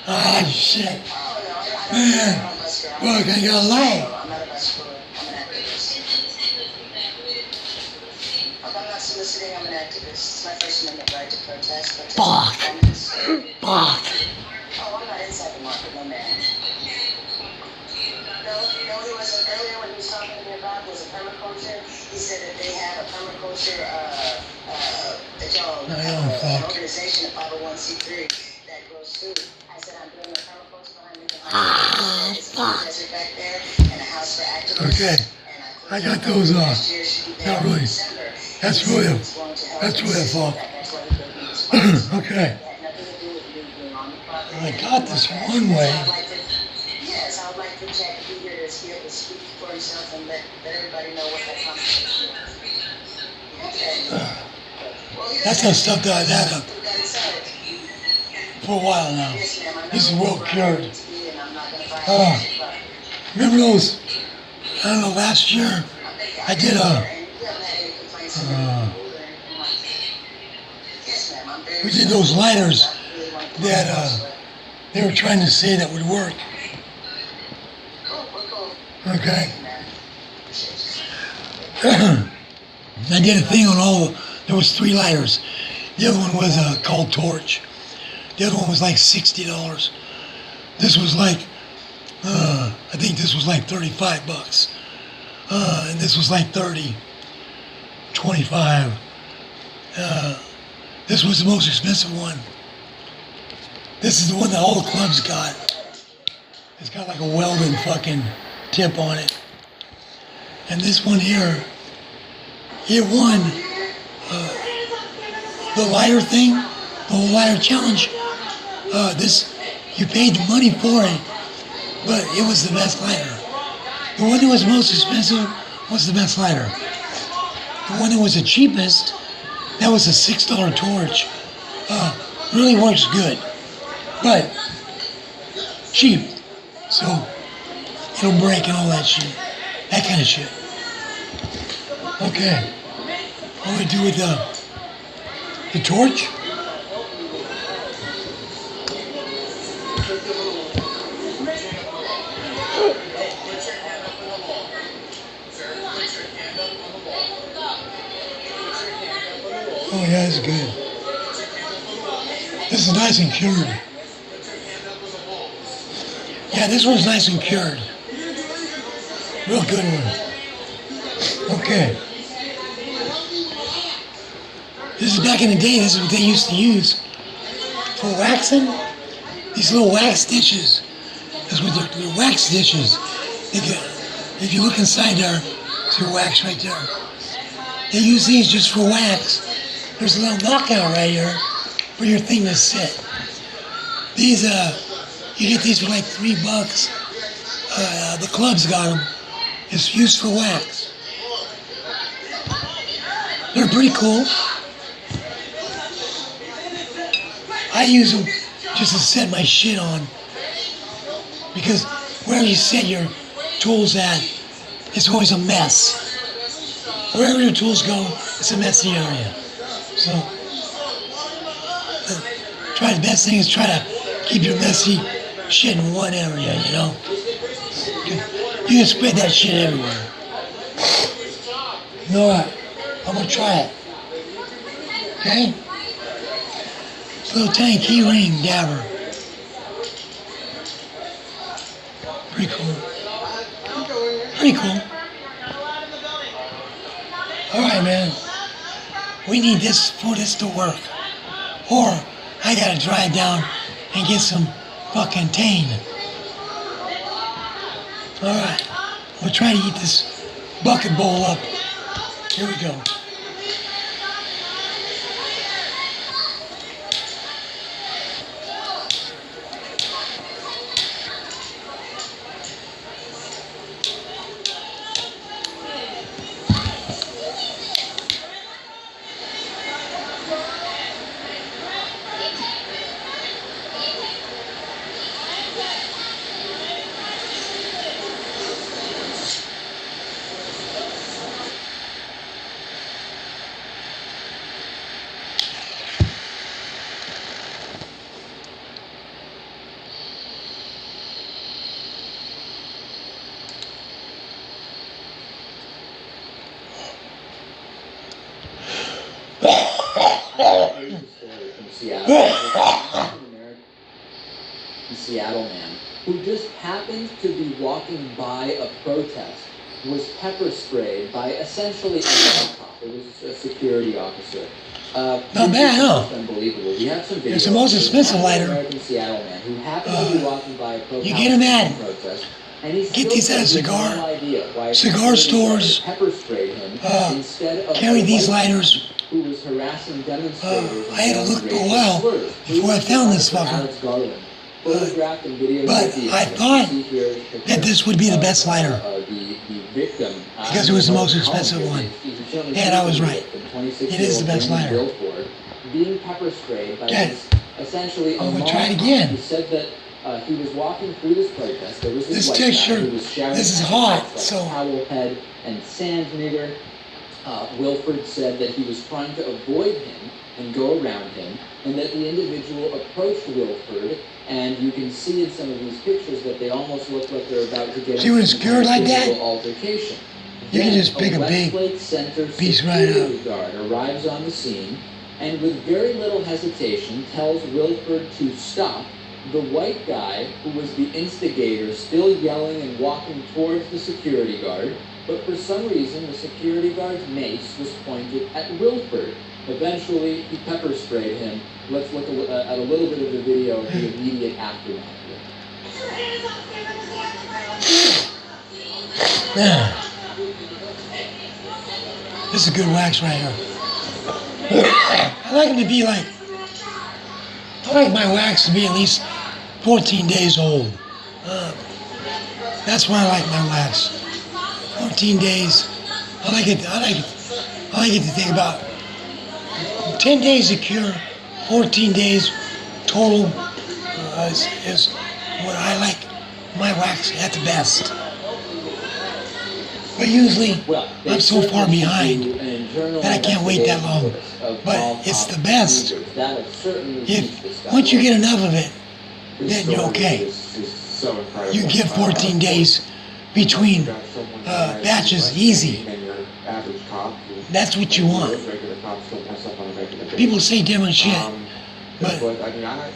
Ah, shit. Man, look, I got a lag. Soliciting, I'm an activist. It's my First Amendment right to protest. Fuck. Fuck. Oh, I'm not inside the market, no man. No, he wasn't. Earlier when he was talking to me about was a permaculture. He said that they have a permaculture, an organization, a 501c3 that grows food. I said I'm doing a permaculture behind me. Fuck. Desert back there and a house for activists. Okay. I got those not really. That's really a fault. Okay. I got this one way. Yes, I would like for Jack to be here to be able to speak for himself and let everybody know what that conversation was. That's how stuff that I've had up for a while now. This is well cured. Remember those? I don't know, last year I did we did those lighters that they were trying to say that would work. Okay. I did a thing on all, there was 3 lighters. The other one was called Torch. The other one was like $60. This was like, I think this was like $35. And this was like 30, 25. This was the most expensive one. This is the one that all the clubs got. It's got like a welding fucking tip on it. And this one here, it won the lighter thing, the whole lighter challenge. You paid the money for it, but it was the best lighter. The one that was most expensive was the best lighter. The one that was the cheapest, that was a $6 torch. Really works good, but cheap. So it'll break and all that shit. That kind of shit. Okay. What do we do with the torch? Oh yeah, it's good. This is nice and cured. Yeah, this one's nice and cured. Real good one. Okay. This is back in the day, this is what they used to use for waxing. These little wax dishes. That's what they're wax dishes. If you look inside there, it's your wax right there. They use these just for wax. There's a little knockout right here for your thing to sit. These, you get these for like $3. The clubs got them. It's used for wax. They're pretty cool. I use them just to set my shit on. Because wherever you set your tools at, it's always a mess. Wherever your tools go, it's a messy area. So, the best thing is try to keep your messy shit in one area, you know? You can spread that shit everywhere. Alright, I'm gonna try it. Okay? It's a little tiny key ring dabber. Pretty cool. Pretty cool. Alright, man. We need this for this to work. Or I gotta drive down and get some fucking tane. Alright. We'll try to eat this bucket bowl up. Here we go. Seattle man, who just happened to be walking by a protest, was pepper sprayed by essentially a cop. It was a security officer. Not bad, huh? Unbelievable. We have some videos. It's the most expensive lighter. American Seattle man who happened to be walking by a protest. You get them at protest, and he's get these at a cigar stores. Pepper sprayed him instead of carry these lighters. Who was harassing demonstrators? I had to look for a while before I found this fucker. But I thought that this would be the best lighter because it was the most expensive one. And I was right. It is the best lighter. Being pepper sprayed by Okay. essentially I'm going to try it again. He said that he was walking through this protest. There was This texture, this is hot, so... Towel head and sand nigger. Wilford said that he was trying to avoid him and go around him, and that the individual approached Wilford, and you can see in some of these pictures that they almost look like they're about to get See when it's cured like that? Altercation. You can just pick a big piece right out. Guard arrives on the scene, and with very little hesitation tells Wilford to stop. The white guy, who was the instigator, still yelling and walking towards the security guard, but for some reason the security guard's mace was pointed at Wilford. Eventually, he pepper sprayed him. Let's look at a little bit of the video of the immediate aftermath. Yeah. This is good wax right here. I like them to be like, I like my wax to be at least 14 days old. That's why I like my wax. 14 days. I like it to think about 10 days to cure, 14 days total is what I like my wax at the best. But usually, I'm so far behind that I can't wait that long. But it's the best. Once you get enough of it, then you're okay. You get 14 days between batches easy. That's what you want. People say different shit, but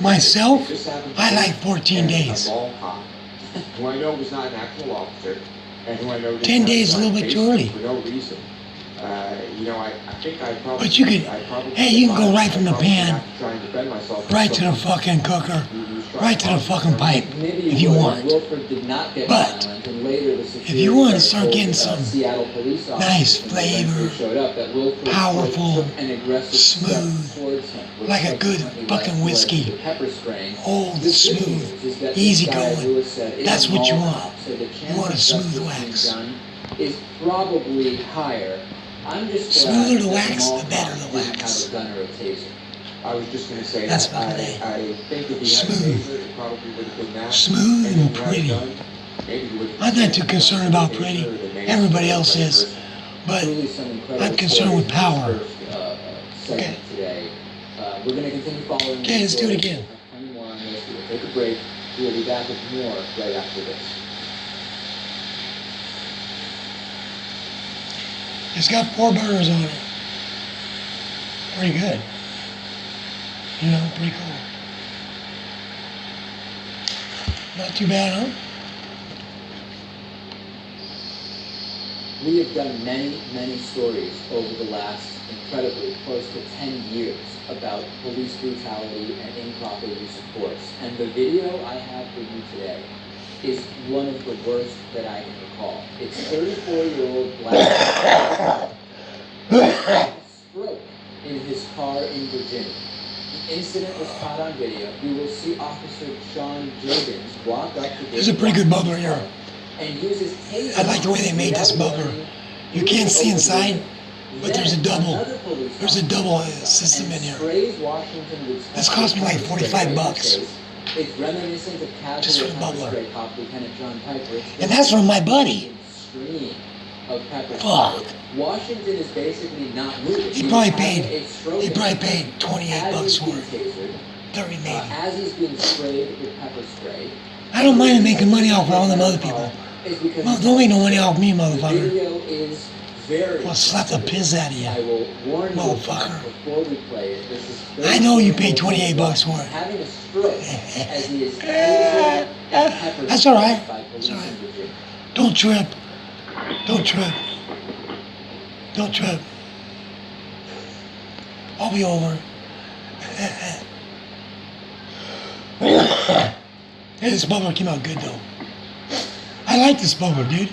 myself, I like 14 days. Who I know was not an actual officer, and who I know 10 days is a little bit too early. For no reason. I think I probably. But you can, hey, you can go right from the pan, right to the fucking cooker, right to the fucking pipe, if you want. But if you want to start getting some nice flavor, powerful, smooth, like a good fucking whiskey, old, smooth, easy going, that's what you want. You want a smooth wax. Is probably higher. I'm just smoother the wax, the better the wax. I was just going to say that's that I think if he had a taser, it probably would have been that. Smooth and pretty. I'm not too concerned about pretty. Everybody else is. But I'm concerned with power. Okay. We're going to continue following. Okay, let's do it again. More on this. We'll take a break. We'll be back with more right after this. It's got 4 burners on it. Pretty good. You know, pretty cool. Not too bad, huh? We have done many stories over the last incredibly close to 10 years about police brutality and improper use of force. And the video I have for you today is one of the worst that I can recall. It's 34-year-old black man stroke in his car in Virginia. The incident was caught on video. You will see Officer Sean Jurbins walk up to There's a pretty good bubbler here. And use his taser. I like the way they made this bubbler. You can't see inside, but there's a double system in here. This cost me like 45 bucks. It's reminiscent of just for the bubbler. And And that's from my buddy. Fuck. Washington is basically not moving. He probably paid 28 bucks for it. 30 maybe. As he's being sprayed with pepper spray. I don't mind making money off all them other people. Well, don't make no money off me, motherfucker. very I'll slap the piss out of you. I will warn you Motherfucker. before we play it. This is I know you paid 28 bucks for it. having a stroke as he is tasered and pepper That's all right. by police That's all right. in Virginia. Don't trip. Don't trip. Don't trip. I'll be over. Hey, this bubble came out good though. I like this bubble, dude.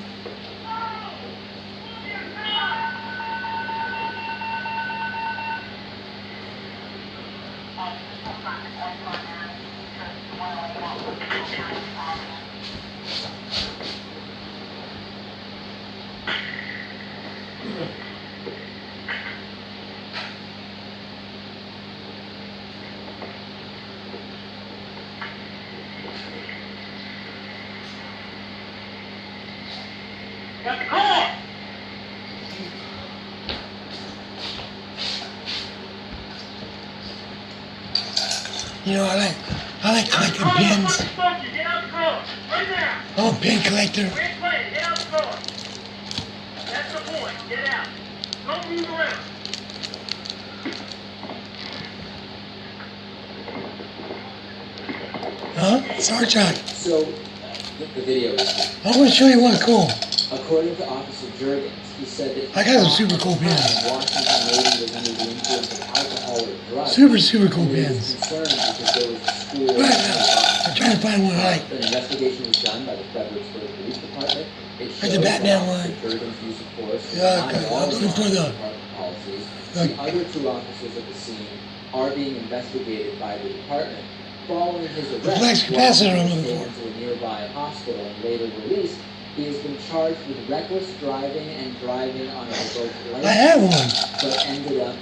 You know, I like collecting pins. I'm a pin collector. That's the point. Get out. Don't move around. Huh? Star Trek. So, the video is, I want to show you one cool. according to Officer Jurgens, he said that I got some super cool pins. Washington Navy was under the influence of alcohol or drugs. Super cool And he was pins. concerned because there was a school. Right now, I'm trying to find one I like. An investigation was done by the Fredericksburg Police Department. It Like the showed Batman that one. Jurgens' use of force was Yeah, not okay. at all I'm looking for in line the- with department policies. the- The other two officers at the scene are being investigated by the department. Following his arrest, flex capacitor I'm Washington was looking taken to a nearby hospital and later released. He has been charged with reckless driving and driving on a revoked license. I have one. But ended up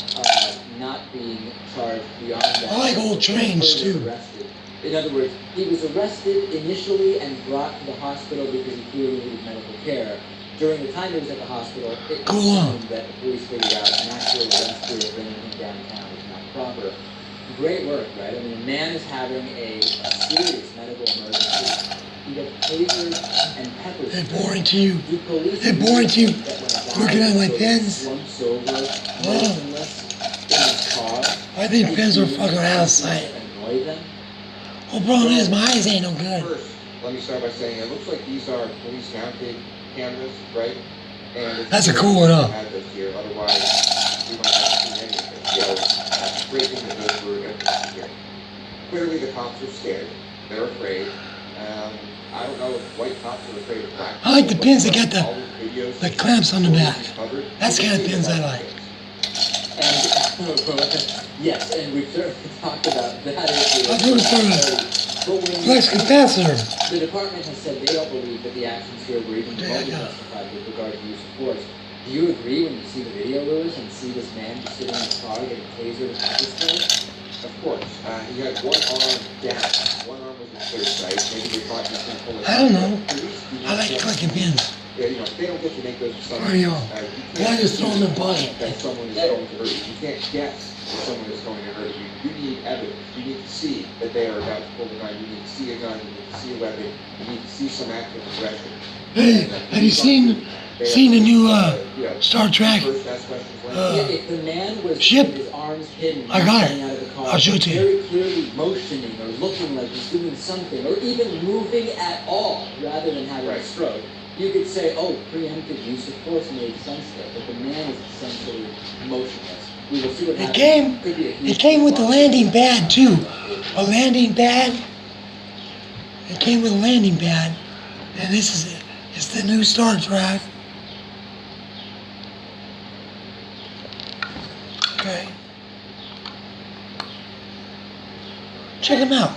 not being charged beyond that. I like old trains, Further too. arrested. In other words, he was arrested initially and brought to the hospital because he clearly needed medical care. During the time he was at the hospital, it Go was on. assumed that the police figured out an actual arrest here bringing him downtown was not proper. Great work, right? I mean, a man is having a serious medical emergency. He got tasered and pepper They're sprayed. boring to you. Do police They're boring to you. that when a guy Looking at my sort of pens. slumps over, motionless in his car, I think he pins are sees fucking out of sight. annoy them? Well, problem is, my eyes ain't no good. First, let me start by saying it looks like these are police mounted cameras, right? And it's That's a cool one, huh? Had this here, otherwise we might not see any of this. So that's a great thing that those were here. Clearly, the cops are scared. They're afraid. I don't know if white cops are afraid of black. I like the people, pins that but got all these videos the clamps on the back. covered, That's the kind of pins I like. And, yes, and we've certainly talked about that issue. I'm looking for But when flex capacitor. the department has said they don't believe that the actions here were even Yeah, remotely yeah. justified with regard to use of force. Do you agree when you see the video, Lewis, and see this man just sitting in his car getting tasered and pepper sprayed? Of course, he had one arm down. One arm was his third sight. Maybe they thought he was going to pull it. I don't know. Police do I not like get- collecting pins. Yeah, you know, they don't get to make those assumptions. Where are you? You Why can't just throw them in the body? that someone is going to hurt you. You can't guess that someone is going to hurt you. You need evidence. You need to see that they are about to pull the gun. You need to see a gun. You need to see a weapon. You need to see some active aggression. Hey, have you seen the new Star Trek? First, ask questions like, Yeah, if the man was Ship. with his arms hidden, I got coming it. out of the car, I'll show it to you. very clearly motioning or looking like he's doing something, or even moving at all, rather than having a Right. stroke, you could say, oh, preemptive use of force made sense there, but the man is essentially motionless. We will see what happens. Could be a huge It came with the response. landing pad too. A landing pad. It came with a landing pad, and this is it. It's the new Star Trek. Okay. Check them out.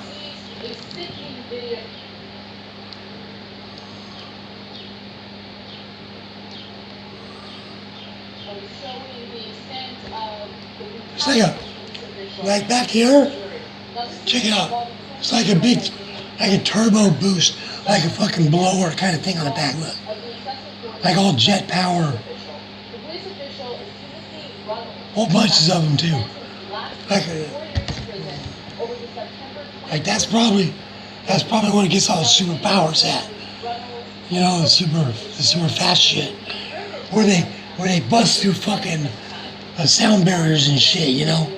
It's like back here. Check it out. It's like a turbo boost, like a fucking blower kind of thing on the back. Look, like all jet power. Whole bunches of them too. Like that's probably what it gets all the superpowers at. You know, the super fast shit. Where where they bust through fucking sound barriers and shit, you know?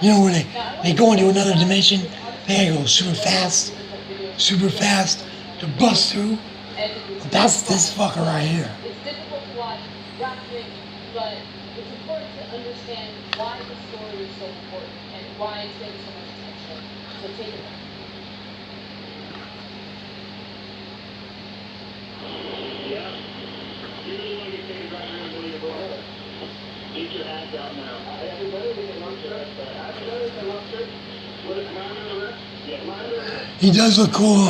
You know, where they go into another dimension, they gotta go super fast to bust through. That's this fucker right here. It's difficult to watch graphing, but it's important to understand why the story is so important and why it's getting so much attention. So take it back. Yeah. You really want to get taken back here and go to your brother. Get your ass out now. Everybody we can lunch church. Everybody we can lunch church. What is mine in the rest? Yeah, mine in the rest. He does look cool.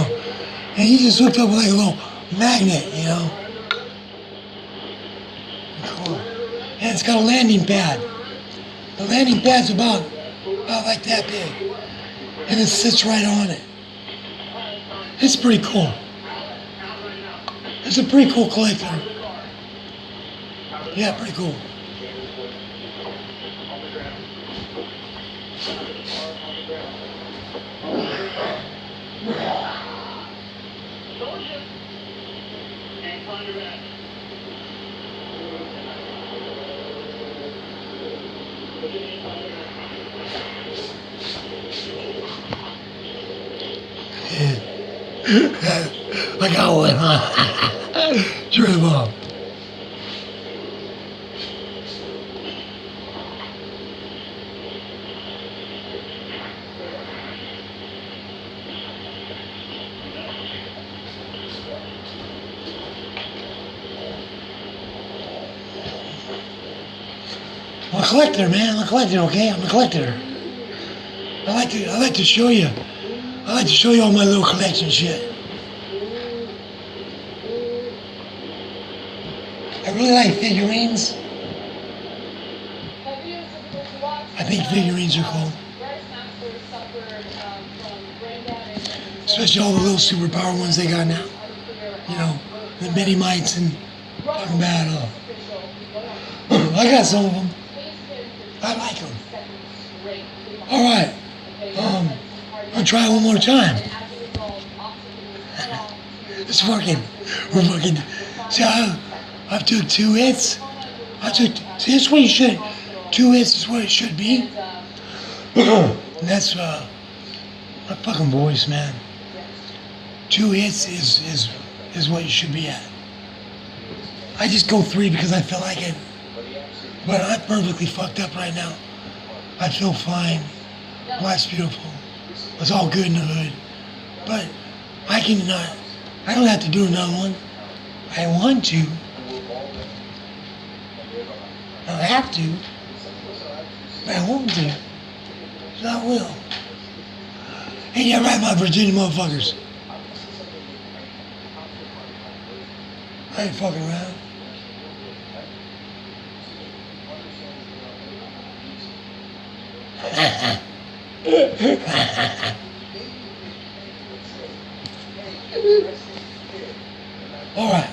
And he just hooked up like a little magnet, you know? Cool. And it's got a landing pad. The landing pad's about like that big. And it sits right on it. It's pretty cool. It's a pretty cool collector. Yeah, pretty cool. And find your back. I got one, huh? Trim up. I'm a collector, man. I'm a collector, okay? I'm a collector. I like to show you. I like to show you all my little collection shit. I really like figurines. I think figurines are cool. Especially all the little superpower ones they got now. You know, the mini mites and talking about, I got some of them. I like them. All right. I'll try one more time. It's working. We're fucking. See, I took 2 hits. See, that's what you should. 2 hits is what it should be. And that's my fucking voice, man. 2 hits is what you should be at. I just go 3 because I feel like it. But I'm perfectly fucked up right now. I feel fine. Life's beautiful. It's all good in the hood. But I don't have to do another one. I want to. I don't have to. But I want to. So I will. Ain't that right, my Virginia motherfuckers? I ain't fucking around. All right.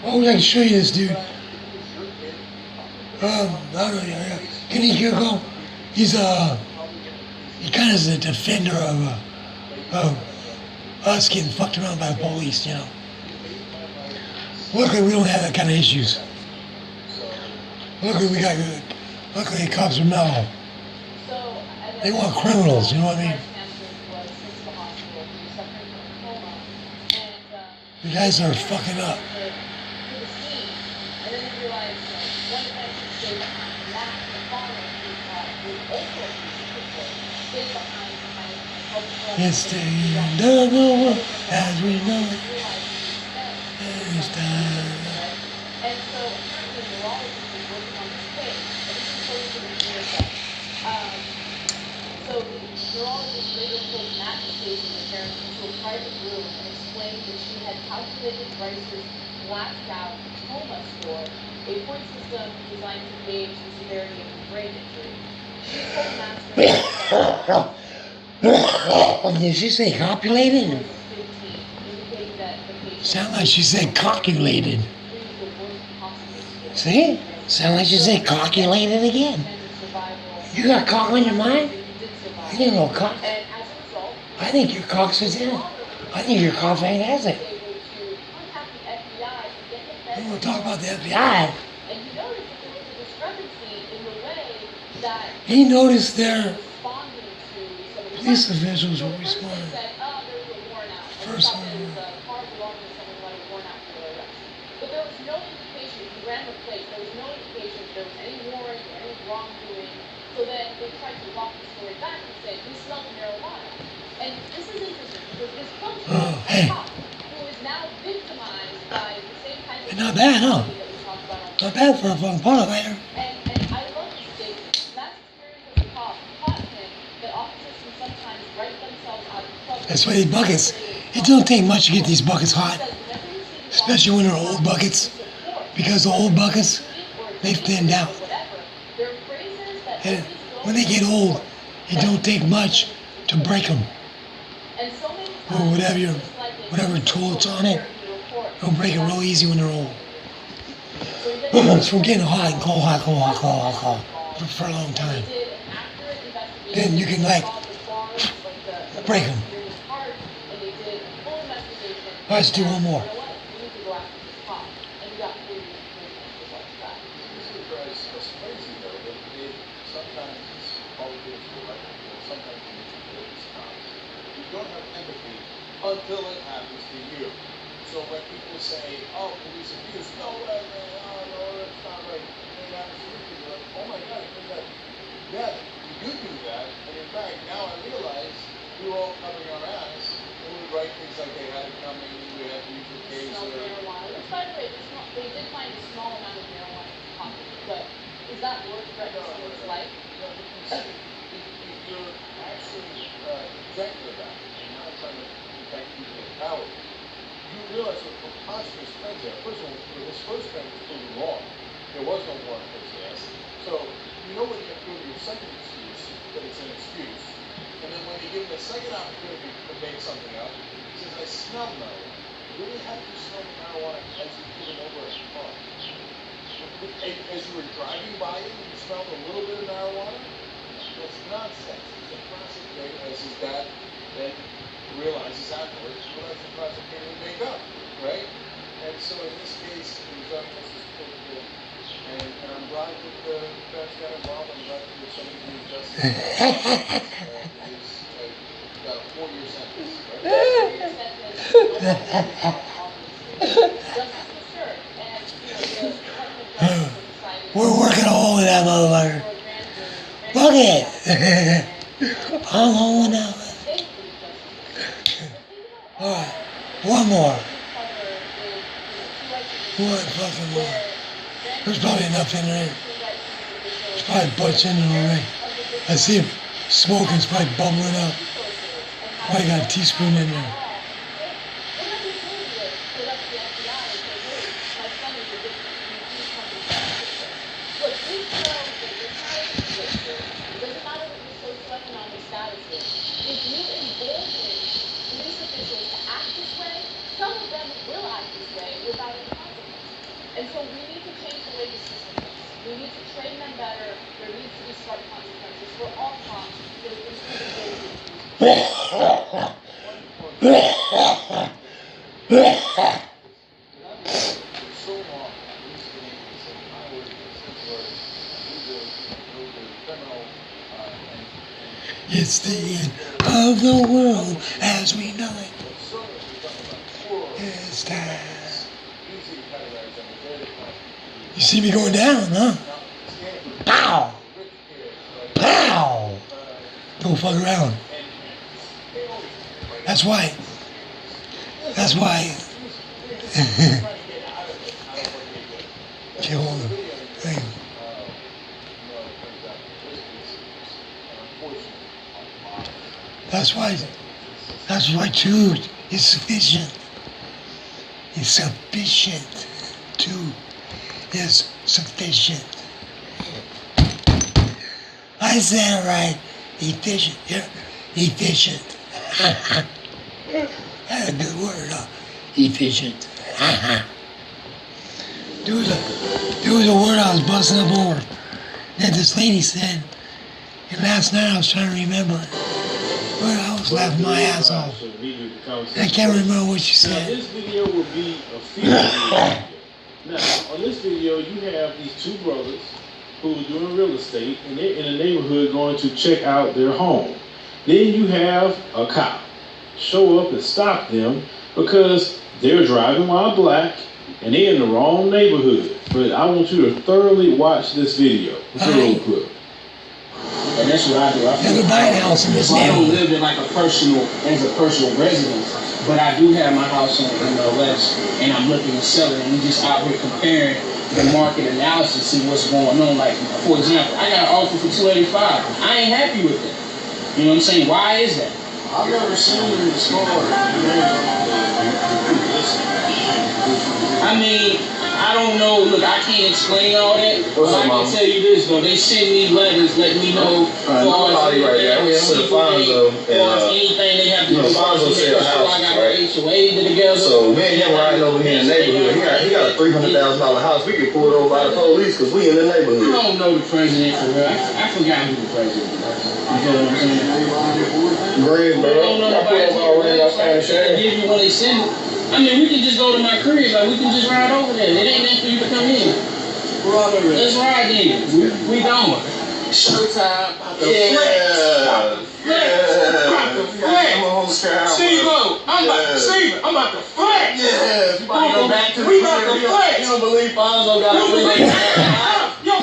Oh, I can show you this dude. I don't know. Yeah. Kenny Kirko. He kind of is a defender of us getting fucked around by the police, you know. Luckily, we don't have that kind of issues. Luckily, we got good. Luckily, the cops are mellow. They want criminals, you know what I mean? You guys are fucking up. It's the end of the world as we know it. It's time. And so apparently neurologists are working on this case. And this is supposed to be clear. So the neurologist later pulled Matt's case and the parents into a private room and explained that she had calculated Bryce's blacked out coma score, a point system designed to gauge the severity of the brain injury. She told Master Did she say copulated? Sound like she said coculated. See? Sound like she said coculated again. You got cock on your mind? You didn't know cock. I think your cock's is in it. I think your cock ain't has it. about the FBI. And he noticed that there was a discrepancy in the way that He noticed their responding to some of the police questions. officials So were first they responding. said, oh, there was a warrant out. And First we thought one. there was a car belonging to someone who had a warrant out for their arrest. But there was no indication, he ran the place, there was no indication that there was any warrant or any wrongdoing. So then they tried to walk the story back and say, we smelled the marijuana. And this is interesting because this comes from Oh, a hey. cop who is now victimized by the same kind of Not bad, huh? that we talked about on Not bad for a fucking violator. and I love this statement. Matt's experience as a cop taught him that officers can sometimes write themselves out of trouble. That's why these buckets. It don't take much to get these buckets hot, He says whenever you see the especially when they're old buckets, because the old buckets, they've thinned out. whatever, they're phrases that And always go when they get old, it don't take much to break them. and so many Or times, whatever your, it's like a whatever tool it's on it, report. it'll break it real easy when they're old. So he did- It's from getting hot and cold, hot, cold, hot, cold, hot, cold for a long time. They did an accurate investigation. Then you can, like, Involved the bars, like the break 'em. in his heart, and they did a full investigation. Let's do one more. You know what? We need to go after this cop. And we got 40 results back. This drives us crazy though, that they sometimes politics or like, sometimes you need to do these cops. You don't have empathy until it happens to you. So when people say, oh, police abuse, no way, man, oh, no, that's not right. And it happens to you, you're like, oh my God, I think that, yeah, you do that. And in fact, now I realize we were all covering our ass and we would write things like they had it coming, we had to use the case Smell or. marijuana. Which, by the way, they did find a small amount of marijuana in the pocket. But is that worth threatening someone's life? No, because if you're actually objective about it and not trying to protect people in power, you realize what preposterous claims there. First of all, his first claim was proven wrong. There was no warrant for his ass. So you know what you have to do with your second excuse, that it's an excuse. And then when you give him a second opportunity to make something up, he says, I smell marijuana. Really have to smell marijuana as you put him over a car. As you were driving by him, you smelled a little bit of marijuana? That's nonsense. It's a classic thing, as his dad then realizes afterwards, well, that's a classic thing we make up, right? And so in this case, it was done just as political. And I'm glad that the judge got involved. I'm glad that there's somebody who's just got a 4-year sentence, right? We're working a hole in that motherfucker. Look at it. I'm holding out. Alright, one more. One fucking more. There's probably enough in there. There's probably a bunch in there already. I see him smoking, it's probably bubbling up. Probably got a teaspoon in there. And so we need to change the way the system works. We need to train them better. There needs to be sharp consequences for all cops that have been So long, these things and powers and legal, criminal, and It's the end of the world as we know it. so much we talk about poor, It's time. easy categories on the very top. You see me going down, huh? Stanford, Pow! rich kids, Pow! Don't fuck around. That's why. That's why. Kill him. Thing. That's why. That's why two is sufficient. It's sufficient. Two is sufficient. I said it right. Efficient. Yeah. Efficient. That's a good word, huh? Efficient. There was a word I was busting up over that this lady said, and last night I was trying to remember it, but I was laughing my ass off. I can't remember what she Now, said. this video will be a feature video. Now, on this video, you have these two brothers who are doing real estate, and they're in a neighborhood going to check out their home. Then you have a cop show up and stop them because they're driving while black and they're in the wrong neighborhood. But I want you to thoroughly watch this video. It's a little clip. And that's what I do. Never buy a house in this I don't neighborhood. live in like as a personal residence, but I do have my house in MLS, and I'm looking to sell it, and we just out here comparing the market analysis, see what's going on. Like, for example, I got an offer for $285. I ain't happy with it. You know what I'm saying? Why is that? I've never seen it as far. I mean, I don't know. Look, I can't explain all that. But I can tell you this though. They send me letters letting me know anything they have to do. I got an HOA together. So me and him riding over here in the neighborhood. He got a $300,000 house. We get pulled over by the police because we in the neighborhood. I don't know the president for real. I forgot who the president is. You know what I'm saying? Green, bro. I don't know nobody. I give you when they send it. I mean, we can just go to my crib. Like, we can just ride over there. It ain't nothing for you to come in. Let's ride then. We going. Showtime. Yeah. Steve-O, I'm about to flex. Yeah. We about to flex. You don't believe Fonzo got a 300,000? Yo,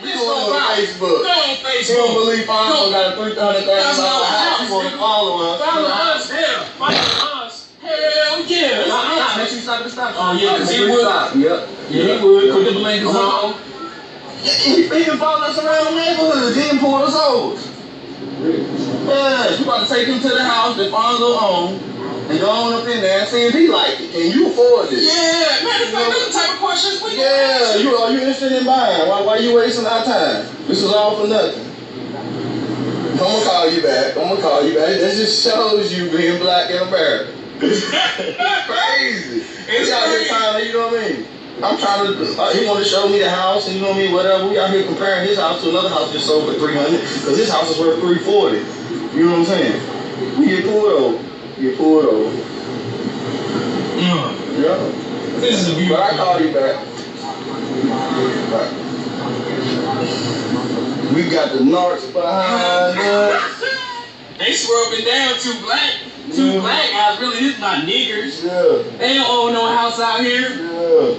this on Facebook. Go on Facebook. You don't believe Fonzo got a $300,000 house? You want to follow us? Follow us, yeah. Follow us. Hell yeah. Make sure you stop at the stop. Oh yeah, because he would. Yep. Yeah, he would. Put the blinkers on. He been following us around the neighborhood. He didn't pull us over. Yeah, you about to take him to the house that Fonzo owned and go on up in there and see if he like it. Can you afford it? Yeah, matter of fact, that's the type of questions we Yeah, are you interested in buying? Why are you wasting our time? This is all for nothing. I'm gonna call you back. That just shows you being black in America. Crazy. It's out here trying to, you know what I mean? I'm trying to, he want to show me the house, and you know what I mean, whatever. We out here comparing his house to another house just sold for $300, because his house is worth $340. You know what I'm saying? We get pulled over. Yeah. This is a beautiful. But I call you back. Right. We got the narcs behind us. They swear up and down too black. Two black guys, really, this not niggers. Yeah. They don't own no house out here. Yeah.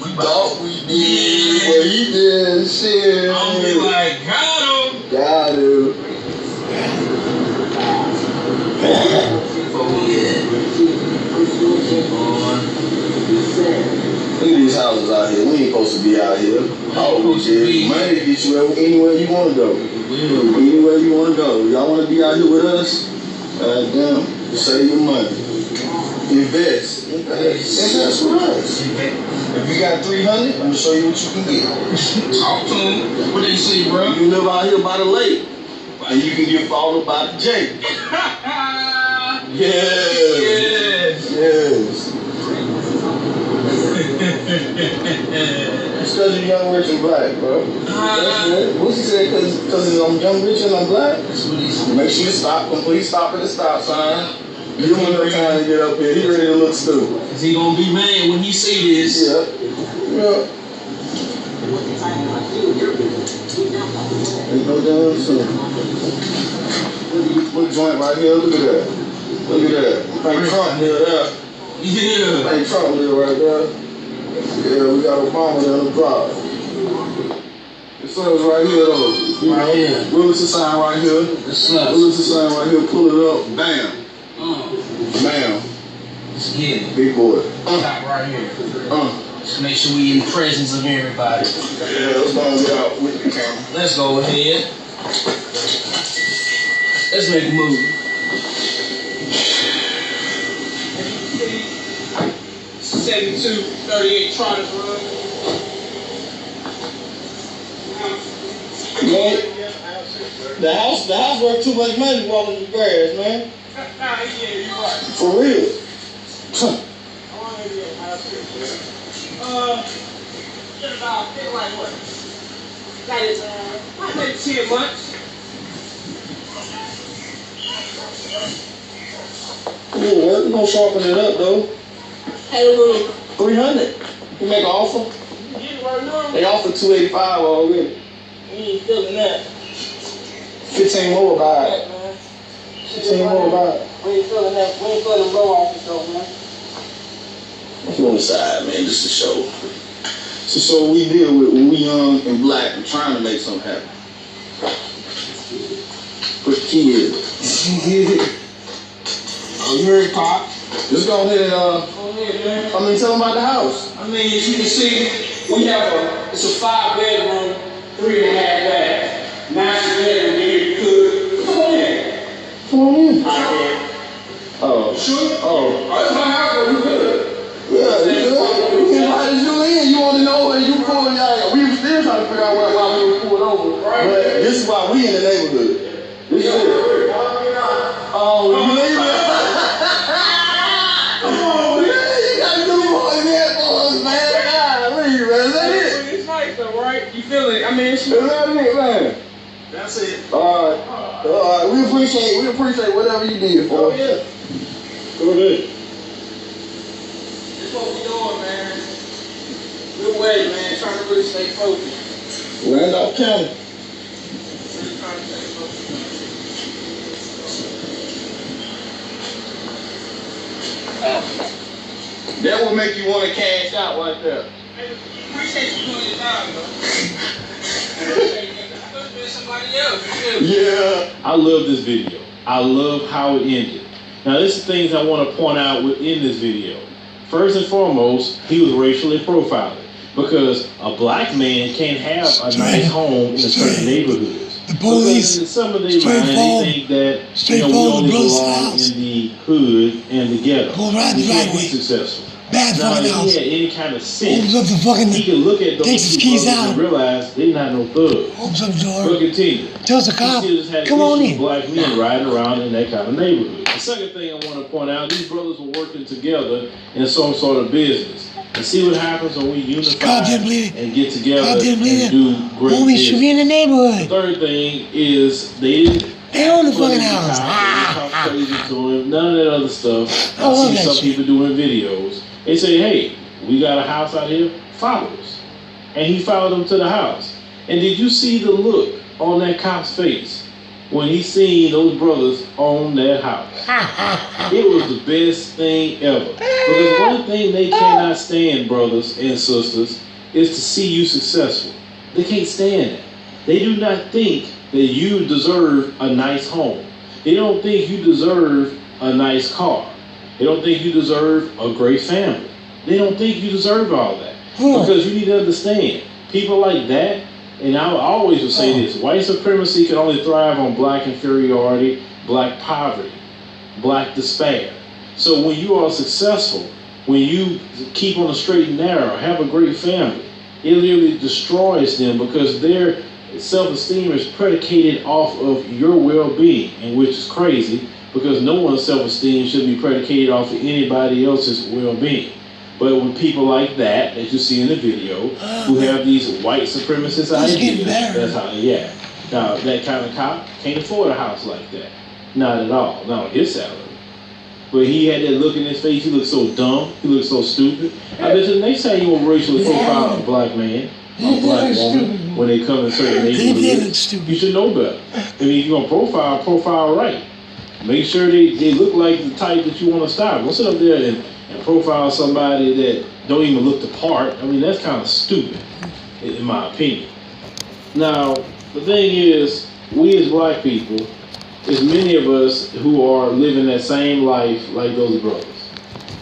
We thought we did, but he did shit. I'm be like, got him. Got him. Look at these houses out here. We ain't supposed to be out here. Oh, shit. Money to get you anywhere you want to go. Anywhere you want to go. Y'all want to be out here with us? Damn. Save your money. Invest. Invest with us. If you got $300, I'm gonna show you what you can get. Talk to them. What they say, bro? You live out here by the lake, and you can get followed by the Jake. Yes. It's because you're young, rich, and black, bro. That's it. What's he said? Because I'm young, rich, and I'm black? That's what he said. Make sure you stop. Complete stop at the stop sign. You don't have time to get up here. He ready to look stupid. Cause he gonna be mad when he see this. Yeah. Ain't no damn soon. Look joint right here. Look at that. Like Trump here, there. Yeah. Like Trump here right there. Yeah, we got Obama there on the drive. The sun's right here though. Right here. Willis is sign right here. The sun. Willis is sign right here. Pull it up. Bam. Bam. Let's get it. Big boy. Stop right here. Just make sure we in the presence of everybody. Yeah, let's go and get out with the camera. Let's go ahead. Let's make a move. 7238 Trotters Road. The house worth too much money walking in the grass, man. Yeah, you're right. For real. How long have you had house here? Been about, like what? Got it, maybe 10 months. Yeah, we're gonna sharpen it up though. Had a little 300. You make an offer? They offer 285 already. You ain't feeling that. 15 more about it. 15 more about it. We ain't feeling that. We ain't feeling low office though, man. You on the side, man, just to show. So we deal with when we young and black and trying to make something happen. Put the key in. Oh, you heard Pop? Just go ahead and Go ahead, man. tell them about the house. I mean, as you can see, we have it's a 5-bedroom, 3.5 bath. Master bedroom, here you cook. Come on in. Come on in. I can. Oh. Sure? Oh. That's my house, but we good. Yeah, you good? We invited you in. You want to know where you pulled y'all. We were still trying to figure out why we were pulled over. Right. But this is why we in the neighborhood. This is it. Oh, you leave it? Come on, man. You got to do more than that for us, man. God, leave, man. Is that it? It's nice though, right? You feel it? I mean, it's Is that it, man? That's it. All right. We appreciate whatever you did for us. Oh, yeah. Go ahead. That's what we doing, man. Good way, man. Trying to really stay focused. Randolph County. Really trying to stay focused. That will make you want to cash out right there. Appreciate you doing your time, though. Could have been somebody else. Yeah. I love this video. I love how it ended. Now, this is things I want to point out within this video. First and foremost, he was racially profiling because a black man can't have a nice home in certain neighborhoods. The police, because in some of their mind, they think that we only belong in the hood and the ghetto. Pull right We the can't right be way. successful. Bad Now, fucking if house. he had any kind of sense, Opens up the fucking, he can look at those takes his two keys brothers out. and realize they're not no thugs. Opens up the door. But continue. Tells the cop, He still just had come on issues in. with black men riding around in that kind of neighborhood. The second thing I want to point out, these brothers were working together in some sort of business. And see what happens when we unify God didn't believe it. and get together God didn't believe and it. do great Homie should be business. in the The neighborhood. third thing is they didn't They own the put fucking him in house. the house, talk crazy to him, none of that other stuff. I love I see that some shit. people doing videos. They say, hey, we got a house out here, follow us. And he followed them to the house. And did you see the look on that cop's face when he seen those brothers own that house? It was the best thing ever. Because one thing they cannot stand, brothers and sisters, is to see you successful. They can't stand it. They do not think that you deserve a nice home. They don't think you deserve a nice car. They don't think you deserve a great family. They don't think you deserve all that. Because you need to understand, people like that, and I always would say this, white supremacy can only thrive on black inferiority, black poverty, black despair. So when you are successful, when you keep on the straight and narrow, have a great family, it literally destroys them because their self-esteem is predicated off of your well-being, and which is crazy because no one's self-esteem should be predicated off of anybody else's well-being. But with people like that you see in the video, who have these white supremacist ideas, that's how they act. Now, that kind of cop can't afford a house like that. Not at all. Not on his salary. But he had that look in his face. He looked so dumb. He looked so stupid. I bet you the next time you want to racially profile a black man, a black woman, when they come in certain neighborhoods, you should know better. I mean, if you're going to profile right. Make sure they look like the type that you want to style. Don't sit up there and profile somebody that don't even look the part. I mean, that's kind of stupid, in my opinion. Now, the thing is, we as black people, there's many of us who are living that same life like those brothers.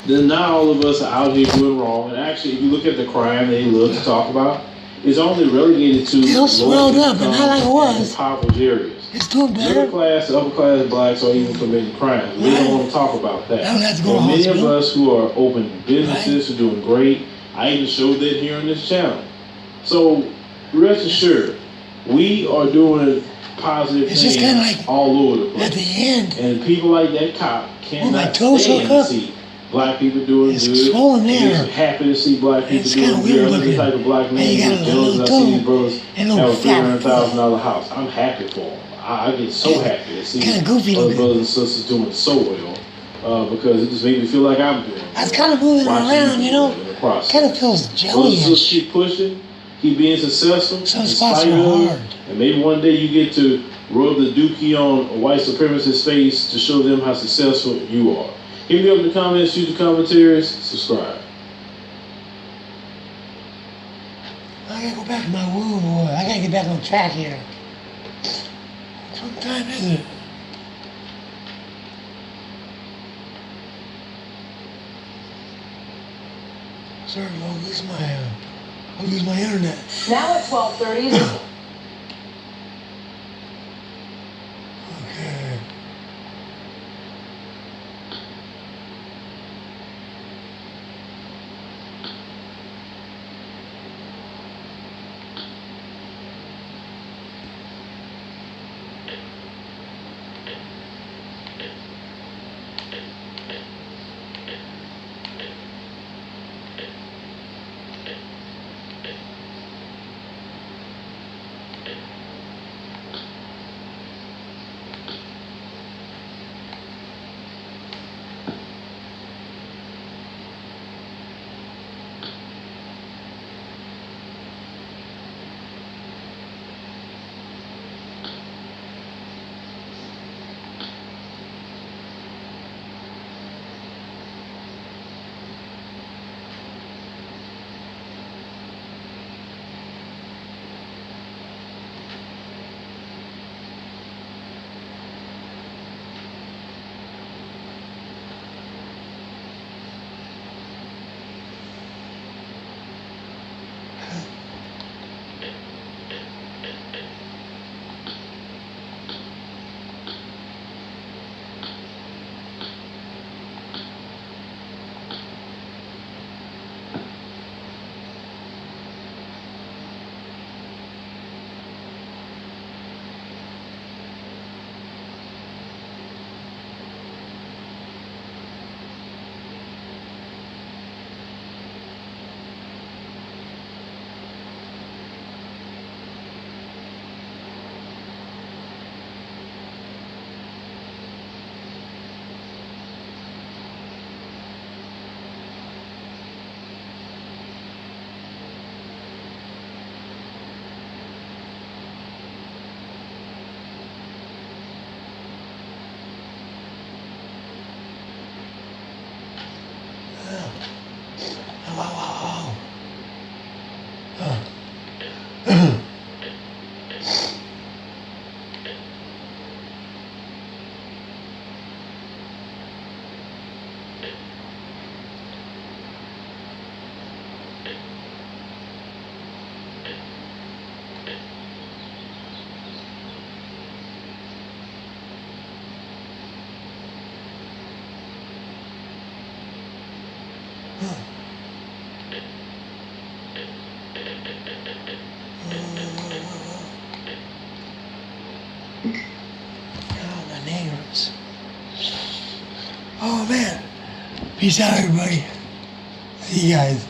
Then not all of us are out here doing wrong. And actually, if you look at the crime they love to talk about, it's only relegated to swelled up, but not like it was. impoverished areas. It's doing better. Middle class to upper class blacks are even committing crimes. We don't want to talk about that. I don't have to go There to are many of hospital. us who are open businesses, who are doing great. I even showed that here on this channel. So rest assured, we are doing positive It's just things kinda like all over the place. at the end. And people like that cop my cannot toes stand hook to up. see black people doing It's good. swollen there. They're happy to see black people It's doing kinda good. weird I'm the looking. type of black And man you got who's a jealous. little I see toe these brothers and a have little a fat $300,000 house. I'm happy for them. I get so happy to see Kinda goofy other looking. brothers and sisters doing so well because it just makes me feel like I'm doing. I was kind of moving Watching around, these you know. people process. Kind of feels Just jelly-ish. keep pushing, keep being successful. Some in spots spite are of, hard. and maybe one day you get to rub the dookie on a white supremacist face to show them how successful you are. Hit me up in the comments, shoot the commentaries, subscribe. I gotta go back to my womb, boy. I gotta get back on track here. What time is it? Sorry, I'll lose my internet. Now at 12:30. Okay. Oh, my neighbors. Oh, man. Peace out, everybody. See you guys.